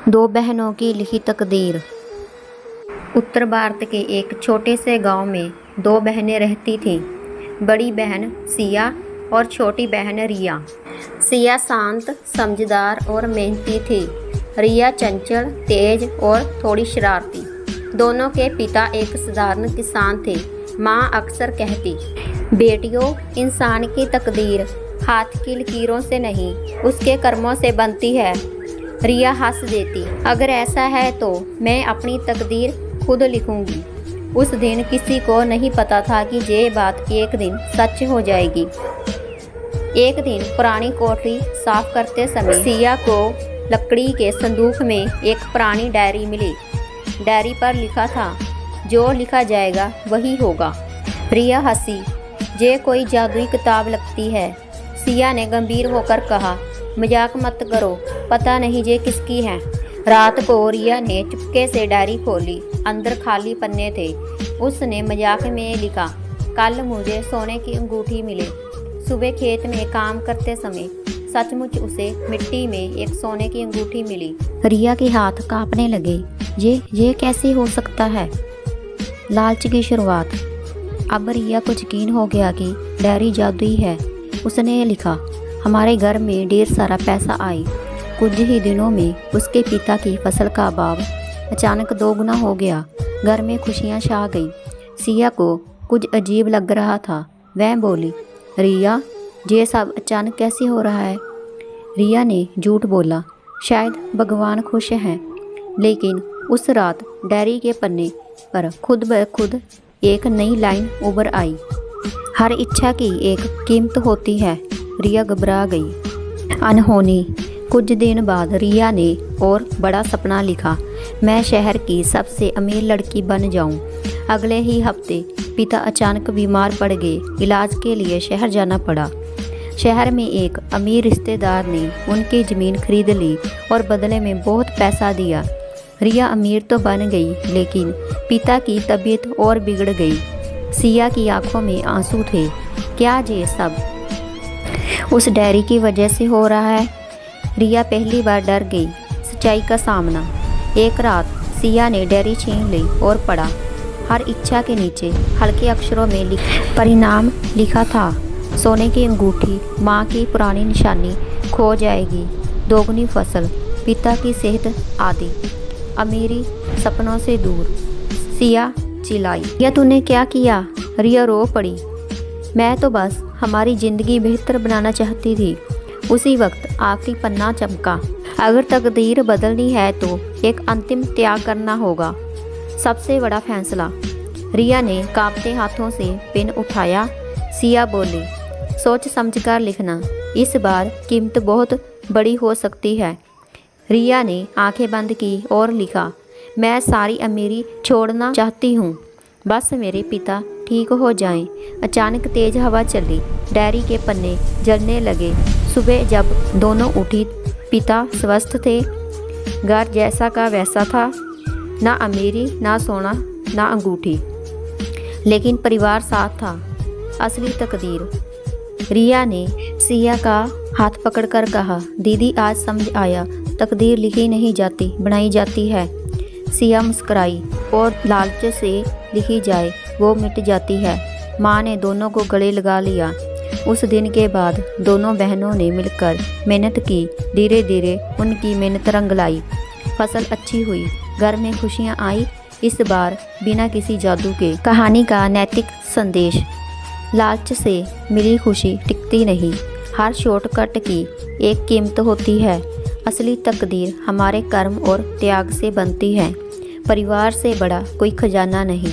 दो बहनों की लिखी तकदीर। उत्तर भारत के एक छोटे से गांव में दो बहनें रहती थीं। बड़ी बहन सिया और छोटी बहन रिया। सिया शांत, समझदार और मेहनती थी। रिया चंचल, तेज और थोड़ी शरारती। दोनों के पिता एक साधारण किसान थे। माँ अक्सर कहती, बेटियों, इंसान की तकदीर हाथ की लकीरों से नहीं, उसके कर्मों से बनती है। रिया हंस देती, अगर ऐसा है तो मैं अपनी तकदीर खुद लिखूंगी। उस दिन किसी को नहीं पता था कि ये बात एक दिन सच हो जाएगी। एक दिन पुरानी कोठरी साफ करते समय सिया को लकड़ी के संदूक में एक पुरानी डायरी मिली। डायरी पर लिखा था, जो लिखा जाएगा वही होगा। रिया हंसी, ये कोई जादुई किताब लगती है। सिया ने गंभीर होकर कहा, मजाक मत करो, पता नहीं ये किसकी है। रात को रिया ने चुपके से डायरी खोली। अंदर खाली पन्ने थे। उसने मजाक में लिखा, कल मुझे सोने की अंगूठी मिली। सुबह खेत में काम करते समय सचमुच उसे मिट्टी में एक सोने की अंगूठी मिली। रिया के हाथ कांपने लगे। ये कैसे हो सकता है? लालच की शुरुआत। अब रिया को यकीन हो गया कि डायरी जादुई है। उसने लिखा, हमारे घर में ढेर सारा पैसा आए। कुछ ही दिनों में उसके पिता की फसल का अभाव अचानक दोगुना हो गया। घर में खुशियां छा गई। सिया को कुछ अजीब लग रहा था। वह बोली, रिया, ये सब अचानक कैसे हो रहा है? रिया ने झूठ बोला, शायद भगवान खुश हैं। लेकिन उस रात डायरी के पन्ने पर खुद ब खुद एक नई लाइन उभर आई, हर इच्छा की एक कीमत होती है। रिया घबरा गई। अनहोनी। कुछ दिन बाद रिया ने और बड़ा सपना लिखा, मैं शहर की सबसे अमीर लड़की बन जाऊं। अगले ही हफ्ते पिता अचानक बीमार पड़ गए। इलाज के लिए शहर जाना पड़ा। शहर में एक अमीर रिश्तेदार ने उनकी ज़मीन खरीद ली और बदले में बहुत पैसा दिया। रिया अमीर तो बन गई, लेकिन पिता की तबीयत और बिगड़ गई। सिया की आंखों में आंसू थे। क्या ये सब उस डायरी की वजह से हो रहा है? रिया पहली बार डर गई। सच्चाई का सामना। एक रात सिया ने डायरी छीन ली और पढ़ा। हर इच्छा के नीचे हल्के अक्षरों में परिणाम लिखा था। सोने की अंगूठी, माँ की पुरानी निशानी खो जाएगी, दोगुनी फसल, पिता की सेहत आदि, अमीरी सपनों से दूर। सिया चिल्लाई, या तूने क्या किया? रिया रो पड़ी, मैं तो बस हमारी ज़िंदगी बेहतर बनाना चाहती थी। उसी वक्त आखिरी पन्ना चमका, अगर तकदीर बदलनी है तो एक अंतिम त्याग करना होगा, सबसे बड़ा फैसला। रिया ने कांपते हाथों से पेन उठाया। सिया बोली, सोच समझकर लिखना, इस बार कीमत बहुत बड़ी हो सकती है। रिया ने आंखें बंद की और लिखा, मैं सारी अमीरी छोड़ना चाहती हूँ, बस मेरे पिता ठीक हो जाएं। अचानक तेज हवा चली। डायरी के पन्ने जलने लगे। सुबह जब दोनों उठी, पिता स्वस्थ थे। घर जैसा का वैसा था, ना अमीरी, ना सोना, ना अंगूठी, लेकिन परिवार साथ था। असली तकदीर। रिया ने सिया का हाथ पकड़कर कहा, दीदी आज समझ आया, तकदीर लिखी नहीं जाती, बनाई जाती है। सिया मुस्कुराई, और लालच से लिखी जाए वो मिट जाती है। माँ ने दोनों को गले लगा लिया। उस दिन के बाद दोनों बहनों ने मिलकर मेहनत की। धीरे धीरे उनकी मेहनत रंग लाई। फसल अच्छी हुई, घर में खुशियाँ आई, इस बार बिना किसी जादू के। कहानी का नैतिक संदेश, लालच से मिली खुशी टिकती नहीं, हर शॉर्टकट की एक कीमत होती है। असली तकदीर हमारे कर्म और त्याग से बनती है। परिवार से बड़ा कोई खजाना नहीं।